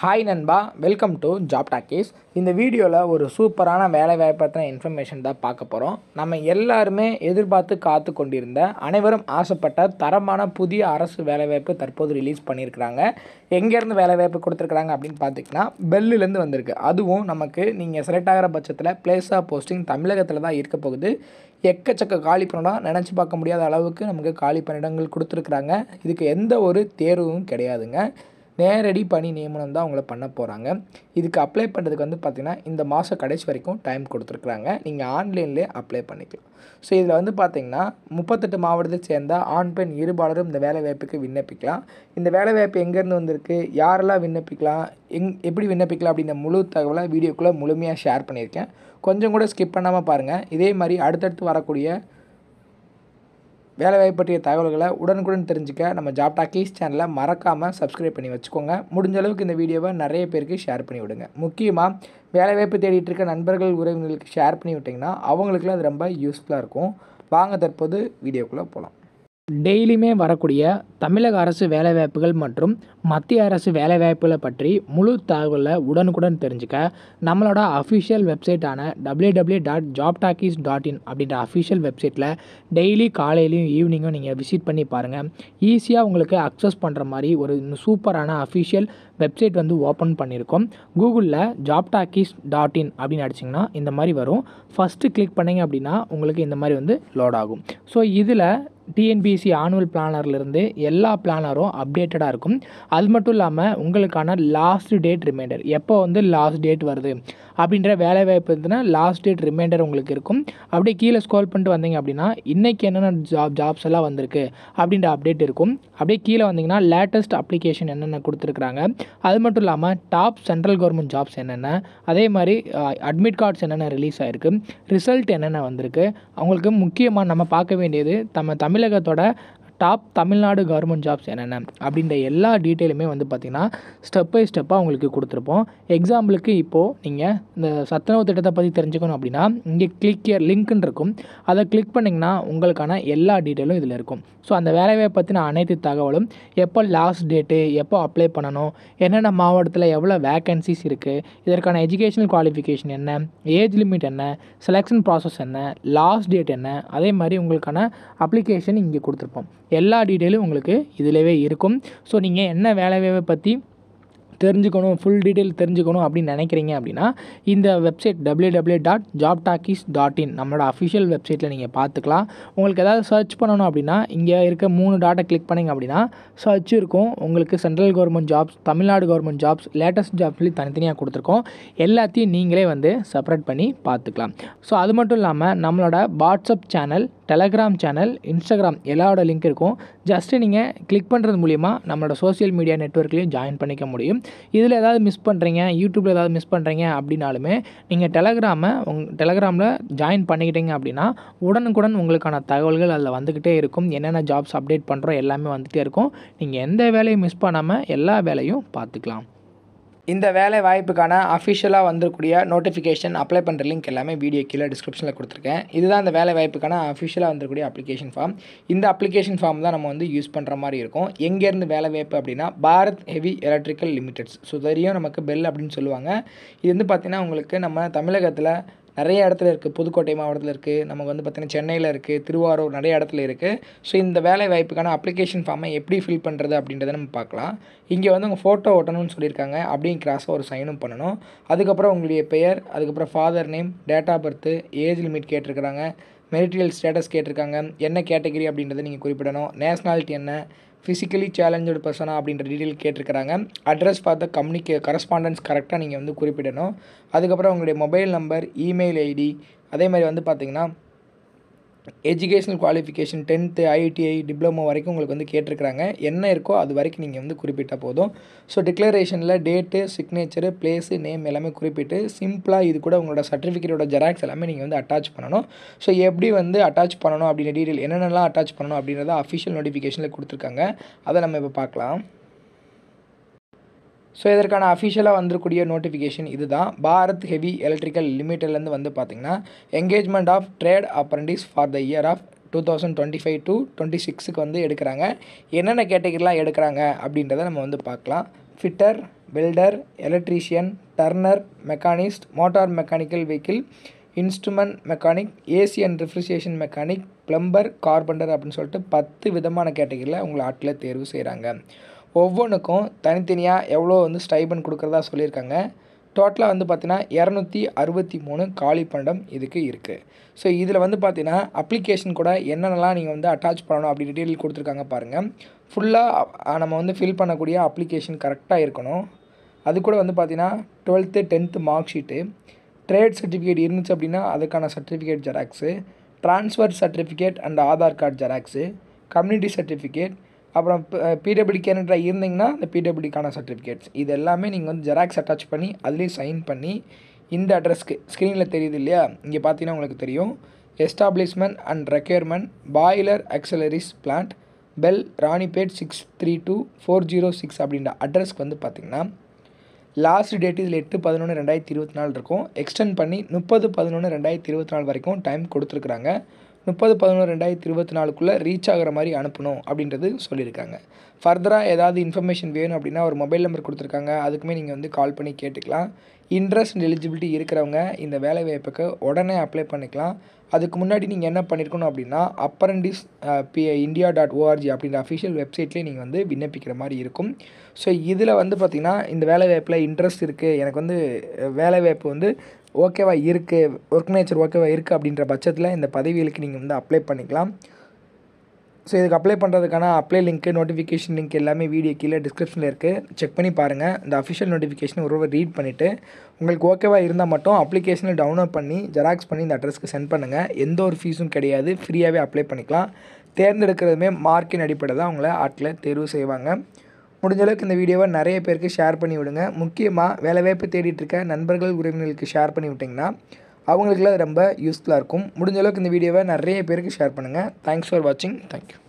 Hi நண்பா, welcome to job talkies. இந்த வீடியோவில் ஒரு சூப்பரான வேலைவாய்ப்பு பற்றின இன்ஃபர்மேஷன் தான் பார்க்க போகிறோம். நம்ம எல்லாருமே எதிர்பார்த்து காத்து கொண்டிருந்த, அனைவரும் ஆசைப்பட்ட தரமான புதிய அரசு வேலைவாய்ப்பு தற்போது ரிலீஸ் பண்ணியிருக்கிறாங்க. எங்கேருந்து வேலைவாய்ப்பு கொடுத்துருக்குறாங்க அப்படின்னு பார்த்திங்கன்னா, பெல்லுலேருந்து வந்திருக்கு. அதுவும் நமக்கு நீங்கள் செலக்ட் ஆகிற பட்சத்தில் பிளேஸ் ஆஃப் போஸ்டிங் தமிழகத்தில் தான் இருக்க போகுது. எக்கச்சக்க காலி பணியிடம் நினச்சி பார்க்க முடியாத அளவுக்கு நமக்கு காலி பணியிடங்கள் கொடுத்துருக்குறாங்க. இதுக்கு எந்த ஒரு தேர்வும் கிடையாதுங்க. நேரடி பணி நியமனம் தான் அவங்கள பண்ண போகிறாங்க. இதுக்கு அப்ளை பண்ணுறதுக்கு பார்த்திங்கன்னா இந்த மாதம் கடைசி வரைக்கும் டைம் கொடுத்துருக்குறாங்க. நீங்கள் ஆன்லைன்லேயே அப்ளை பண்ணிக்கலாம். ஸோ இதில் பார்த்திங்கன்னா 38 மாவட்டத்தை சேர்ந்த ஆண் பெண் இருபாலரும் இந்த வேலைவாய்ப்புக்கு விண்ணப்பிக்கலாம். இந்த வேலைவாய்ப்பு எங்கேருந்து வந்திருக்கு, யாரெல்லாம் விண்ணப்பிக்கலாம், எப்படி விண்ணப்பிக்கலாம் அப்படின்ற முழு தகவலை வீடியோக்குள்ளே முழுமையாக ஷேர் பண்ணியிருக்கேன். கொஞ்சம் கூட ஸ்கிப் பண்ணாமல் பாருங்கள். இதே மாதிரி அடுத்தடுத்து வரக்கூடிய வேலைவாய்ப்பு பற்றிய தகவல்களை உடனுக்குடன் தெரிஞ்சுக்க நம்ம ஜாப் டாக்கீஸ் சேனலை மறக்காமல் சப்ஸ்கிரைப் பண்ணி வச்சுக்கோங்க. முடிஞ்ச அளவுக்கு இந்த வீடியோவை நிறைய பேருக்கு ஷேர் பண்ணி விடுங்க. முக்கியமாக வேலைவாய்ப்பு தேடிட்டு இருக்க நண்பர்கள் உறவினர்களுக்கு ஷேர் பண்ணி விட்டிங்கன்னா அவங்களுக்குலாம் அது ரொம்ப யூஸ்ஃபுல்லாக இருக்கும். வாங்க தற்போது வீடியோக்குள்ளே போகலாம். டெய்லியுமே வரக்கூடிய தமிழக அரசு வேலைவாய்ப்புகள் மற்றும் மத்திய அரசு வேலைவாய்ப்புகளை பற்றி முழு தகவலை உடனுக்குடன் தெரிஞ்சுக்க நம்மளோட அஃபிஷியல் வெப்சைட்டான www.jobtalkies.in அப்படின்ற அஃபிஷியல் வெப்சைட்டில் டெய்லி காலையிலையும் ஈவினிங்கும் நீங்கள் விசிட் பண்ணி பாருங்கள். ஈஸியாக உங்களுக்கு அக்சஸ் பண்ணுற மாதிரி ஒரு சூப்பரான அஃபிஷியல் வெப்சைட் ஓப்பன் பண்ணியிருக்கோம். கூகுளில் jobtalkies.in அப்படின்னு அடிச்சிங்கன்னா இந்த மாதிரி வரும். ஃபஸ்ட்டு கிளிக் பண்ணிங்க அப்படின்னா உங்களுக்கு இந்த மாதிரி லோட் ஆகும். ஸோ இதில் டிஎன்பிஎஸ்சி ஆனுவல் பிளானர்லேருந்து எல்லா பிளானரும் அப்டேட்டடாக இருக்கும். அது மட்டும் இல்லாமல் உங்களுக்கான லாஸ்ட் டேட் ரிமைண்டர், எப்போ லாஸ்ட் டேட் வருது அப்படின்ற வேலைவாய்ப்பு லாஸ்ட் டேட் ரிமைண்டர் உங்களுக்கு இருக்கும். அப்படியே கீழே ஸ்க்ரோல் பண்ணிட்டு வந்தீங்க அப்படின்னா இன்றைக்கி என்னென்ன ஜாப்ஸ் எல்லாம் வந்திருக்கு அப்படின்ற அப்டேட் இருக்கும். அப்படியே கீழே வந்தீங்கன்னா லேட்டஸ்ட் அப்ளிகேஷன் என்னென்ன கொடுத்துருக்குறாங்க, அது மட்டும் இல்லாமல் டாப் சென்ட்ரல் கவர்மெண்ட் ஜாப்ஸ் என்னென்ன, அதே மாதிரி அட்மிட் கார்ட்ஸ் என்னென்ன ரிலீஸ் ஆகிருக்கு, ரிசல்ட் என்னென்ன வந்திருக்கு. அவங்களுக்கு முக்கியமாக நம்ம பார்க்க வேண்டியது தமிழகத்தோட டாப் தமிழ்நாடு கவர்மெண்ட் ஜாப்ஸ் என்னென்ன அப்படின்ற எல்லா டீட்டெயிலுமே பார்த்திங்கன்னா ஸ்டெப் பை ஸ்டெப்பாக உங்களுக்கு கொடுத்துருப்போம். எக்ஸாம்பிளுக்கு இப்போது நீங்கள் இந்த சத்துணவு திட்டத்தை பற்றி தெரிஞ்சுக்கணும் அப்படின்னா இங்கே கிளிக் ஹியர் லிங்க்னு இருக்கும். அதை கிளிக் பண்ணிங்கன்னா உங்களுக்கான எல்லா டீட்டெயிலும் இதில் இருக்கும். ஸோ அந்த வேலைவாய்ப்பை பற்றின அனைத்து தகவலும், எப்போ லாஸ்ட் டேட்டு, எப்போ அப்ளை பண்ணணும், என்னென்ன மாவட்டத்தில் எவ்வளோ வேக்கன்சிஸ் இருக்குது, இதற்கான எஜுகேஷனல் குவாலிஃபிகேஷன் என்ன, ஏஜ் லிமிட் என்ன, செலெக்ஷன் ப்ராசஸ் என்ன, லாஸ்ட் டேட் என்ன, அதே மாதிரி உங்களுக்கான அப்ளிகேஷன் இங்கே கொடுத்துருப்போம். எல்லா டீட்டெயிலும் உங்களுக்கு இதிலவே இருக்கும். ஸோ நீங்கள் என்ன வேலைவாய்ப்பை பற்றி தெரிஞ்சுக்கணும், ஃபுல் டீட்டெயில் தெரிஞ்சுக்கணும் அப்படின்னு நினைக்கிறீங்க அப்படின்னா இந்த வெப்சைட் www.jobtalkies.in நம்மளோட அஃபிஷியல் வெப்சைட்டில் நீங்கள் பார்த்துக்கலாம். உங்களுக்கு ஏதாவது சர்ச் பண்ணணும் அப்படின்னா இங்கே இருக்க 3 டாட்டை கிளிக் பண்ணிங்க அப்படின்னா சர்ச் இருக்கும். உங்களுக்கு central government jobs, Tamil Nadu government jobs, latest jobs சொல்லி தனித்தனியாக கொடுத்துருக்கோம். எல்லாத்தையும் நீங்களே செப்பரேட் பண்ணி பார்த்துக்கலாம். ஸோ அது மட்டும் இல்லாமல் நம்மளோட WhatsApp channel, Telegram channel, Instagram எல்லாரோட லிங்க் இருக்கும். ஜஸ்ட்டு நீங்கள் கிளிக் பண்ணுறது மூலிமா நம்மளோட சோஷியல் மீடியா நெட்வொர்க்லேயும் ஜாயின் பண்ணிக்க முடியும். இதில் ஏதாவது மிஸ் பண்ணுறீங்க, யூடியூப்பில் ஏதாவது மிஸ் பண்ணுறீங்க அப்படின்னாலுமே நீங்கள் டெலகிராமில் ஜாயின் பண்ணிக்கிட்டீங்க அப்படின்னா உடனுக்குடன் உங்களுக்கான தகவல்கள் அதில் வந்துக்கிட்டே இருக்கும். என்னென்ன ஜாப்ஸ் அப்டேட் பண்ணுறோம் எல்லாமே வந்துகிட்டே இருக்கும். நீங்கள் எந்த வேலையும் மிஸ் பண்ணாமல் எல்லா வேலையும் பார்த்துக்கலாம். இந்த வேலை வாய்ப்புக்கான அஃபிஷியலாக வந்திருக்கூடிய நோட்டிஃபிகேஷன், அப்ளை பண்ணுற லிங்க் எல்லாமே வீடியோ கீழே டிஸ்கிரிப்ஷனில் கொடுத்துருக்கேன். இதுதான் இந்த வேலை வாய்ப்புக்கான அஃபிஷியலாக வந்திருக்கூடிய அப்ளிகேஷன் ஃபார்ம். இந்த அப்ளிகேஷன் ஃபார்ம் தான் நம்ம யூஸ் பண்ணுற மாதிரி இருக்கும். எங்கேருந்து வேலை வாய்ப்பு அப்படின்னா Bharat heavy electrical limiteds. So தெரியும் நமக்கு பெல் அப்படின்னு சொல்லுவாங்க. இது பார்த்திங்கன்னா உங்களுக்கு நம்ம தமிழகத்தில் நிறைய இடத்துல இருக்குது. புதுக்கோட்டை மாவட்டத்தில் இருக்குது, நமக்கு பார்த்திங்கன்னா சென்னையில் இருக்குது, திருவாரூர், நிறைய இடத்துல இருக்குது. ஸோ இந்த வேலை வாய்ப்புக்கான அப்ளிகேஷன் ஃபார்மை எப்படி ஃபில் பண்ணுறது அப்படின்றத நம்ம பார்க்கலாம். இங்கே உங்கள் ஃபோட்டோ ஓட்டணும்னு சொல்லியிருக்காங்க. அப்படியும் கிராஸாக ஒரு சைனும் பண்ணணும். அதுக்கப்புறம் உங்களுடைய பெயர், அதுக்கப்புறம் father name, date of birth, age limit கேட்டிருக்கிறாங்க, மெரிட்டல் ஸ்டேட்டஸ் கேட்டிருக்காங்க, என்ன கேட்டகரி அப்படின்றத நீங்கள் குறிப்பிடணும், நேஷ்னாலிட்டி என்ன, ஃபிசிக்கலி சேலஞ்சு பர்சனா அப்படின்ற டீட்டெயில் கேட்டிருக்கிறாங்க. அட்ரஸ் ஃபார் த கரஸ்பாண்டன்ஸ் கரெக்டாக நீங்கள் குறிப்பிடணும். அதுக்கப்புறம் உங்களுடைய மொபைல் நம்பர், இமெயில் ஐடி, அதே மாதிரி பார்த்திங்கன்னா educational qualification 10th, ITI, diploma வரைக்கும் உங்களுக்கு கேட்டிருக்கிறாங்க. என்ன இருக்கோ அது வரைக்கும் நீங்கள் குறிப்பிட்டால் போதும். ஸோ டிக்ளரேஷனில் டேட்டு, சிக்னேச்சரு, பிளேஸு, நேம் எல்லாமே குறிப்பிட்டு சிம்பிளாக இது கூட உங்களோட சர்டிஃபிகேட்டோட ஜெராக்ஸ் எல்லாமே நீங்கள் அட்டாச் பண்ணணும். ஸோ எப்படி அட்டாச் பண்ணணும் அப்படின்ற டீட்டெயில், என்னென்னலாம் அட்டாச் பண்ணணும் அப்படின்றத அஃபிஷியல் நோட்டிஃபிகேஷனில் கொடுத்துருக்காங்க. அதை நம்ம இப்போ பார்க்கலாம். ஸோ இதற்கான அஃபிஷியலாக வந்திருக்கூடிய நோட்டிஃபிகேஷன் இது தான். பாரத் ஹெவி எலக்ட்ரிக்கல் லிமிட்டட்லேருந்து பார்த்திங்கன்னா engagement of trade apprentice for the year of 2025 to 26க்கு எடுக்கிறாங்க. என்னென்ன கேட்டகரிலாம் எடுக்கிறாங்க அப்படின்றத நம்ம பார்க்கலாம். Fitter, welder, electrician, turner, machinist, motor mechanical vehicle, instrument mechanic, AC and refrigeration mechanic, plumber, carpenter அப்படின்னு சொல்லிட்டு 10 விதமான கேட்டகரியில் உங்களை ஆட்களை தேர்வு செய்கிறாங்க. ஒவ்வொன்றுக்கும் தனித்தனியாக எவ்வளோ வந்து ஸ்டைபன் கொடுக்குறதா சொல்லியிருக்காங்க. டோட்டலாக வந்து பார்த்தீங்கன்னா 263 காலி பண்டம் இதுக்கு இருக்குது. ஸோ இதில் வந்து பார்த்தீங்கன்னா அப்ளிகேஷன் கூட என்னென்னலாம் நீங்கள் வந்து அட்டாச் பண்ணணும் அப்படி டீட்டெயில் கொடுத்துருக்காங்க பாருங்கள். ஃபுல்லாக நம்ம வந்து ஃபில் பண்ணக்கூடிய அப்ளிகேஷன் கரெக்டாக இருக்கணும். அது கூட வந்து பார்த்தீங்கன்னா 12th 10th mark sheet, trade certificate இருந்துச்சு அப்படின்னா அதுக்கான certificate xerox, transfer certificate and Aadhaar card xerox, community certificate, அப்புறம் பிடபிள்யூடி கேண்டிடேட்டாக இருந்தீங்கன்னா அந்த பிடபிள்யூடிக்கான சர்டிஃபிகேட்ஸ் இது எல்லாமே நீங்கள் வந்து ஜெராக்ஸ் அட்டாச் பண்ணி அதுலேயும் சைன் பண்ணி இந்த அட்ரஸ்க்கு ஸ்க்ரீனில் தெரியுது இல்லையா, இங்கே பார்த்தீங்கன்னா உங்களுக்கு தெரியும். Establishment and requirement, boiler ஆக்சிலரிஸ் plant, bell, Ranipet 632406 அப்படின்ற அட்ரஸ்க்கு வந்து பார்த்திங்கன்னா லாஸ்ட் டேட் இதில் 8/11/2024 இருக்கும். எக்ஸ்டெண்ட் பண்ணி 30/11/2024 வரைக்கும் டைம் கொடுத்துருக்குறாங்க. 30/11/2024 ரீச் ஆகிற மாதிரி அனுப்பணும் அப்படின்றது சொல்லியிருக்காங்க. ஃபர்தராக ஏதாவது இன்ஃபர்மேஷன் வேணும் அப்படின்னா ஒரு மொபைல் நம்பர் கொடுத்துருக்காங்க, அதுக்குமே நீங்கள் வந்து கால் பண்ணி கேட்டுக்கலாம். இன்ட்ரெஸ்ட் அண்ட் எலிஜிபிலிட்டி இருக்கிறவங்க இந்த வேலை வாய்ப்புக்கு உடனே அப்ளை பண்ணிக்கலாம். அதுக்கு முன்னாடி நீங்கள் என்ன பண்ணியிருக்கணும் அப்படின்னா apprentice.india.org அப்படின்ற அஃபிஷியல் வெப்சைட்லேயே நீங்கள் வந்து விண்ணப்பிக்கிற மாதிரி இருக்கும். ஸோ இதில் வந்து பார்த்திங்கன்னா இந்த வேலை வாய்ப்பில் இன்ட்ரெஸ்ட் இருக்குது, எனக்கு வந்து வேலை வாய்ப்பு வந்து ஓகேவாக இருக்குது, ஒர்க் நேச்சர் ஓகேவாக இருக்குது அப்படின்ற பட்சத்தில் இந்த பதவிகளுக்கு நீங்கள் வந்து அப்ளை பண்ணிக்கலாம். ஸோ இதுக்கு அப்ளை பண்ணுறதுக்கான அப்ளை லிங்க்கு, நோட்டிஃபிகேஷன் லிங்க் எல்லாமே வீடியோ கீழே டிஸ்கிரிப்ஷனில் இருக்குது, செக் பண்ணி பாருங்கள். இந்த அஃபிஷியல் நோட்டிஃபிகேஷன் ஒரு ரீட் பண்ணிவிட்டு உங்களுக்கு ஓகேவாக இருந்தால் மட்டும் அப்ளிகேஷனை டவுன்லோட் பண்ணி ஜெராக்ஸ் பண்ணி இந்த அட்ரஸ்க்கு சென்ட் பண்ணுங்கள். எந்த ஒரு ஃபீஸும் கிடையாது, ஃப்ரீயாகவே அப்ளை பண்ணிக்கலாம். தேர்ந்தெடுக்கிறதுமே மார்க்கின் அடிப்படை தான் உங்களை ஆட்களை தேர்வு செய்வாங்க. முடிஞ்சளவுக்கு இந்த வீடியோவை நிறைய பேருக்கு ஷேர் பண்ணி விடுங்க. முக்கியமாக வேலைவாய்ப்பு தேடிட்டு இருக்க நண்பர்கள், உறவினர்களுக்கு ஷேர் பண்ணி விட்டிங்கன்னா அவங்களுக்குலாம் ரொம்ப யூஸ்ஃபுல்லாக இருக்கும். முடிஞ்சளவுக்கு இந்த வீடியோவை நிறைய பேருக்கு ஷேர் பண்ணுங்கள். தேங்க்ஸ் ஃபார் வாட்சிங். தேங்க்யூ.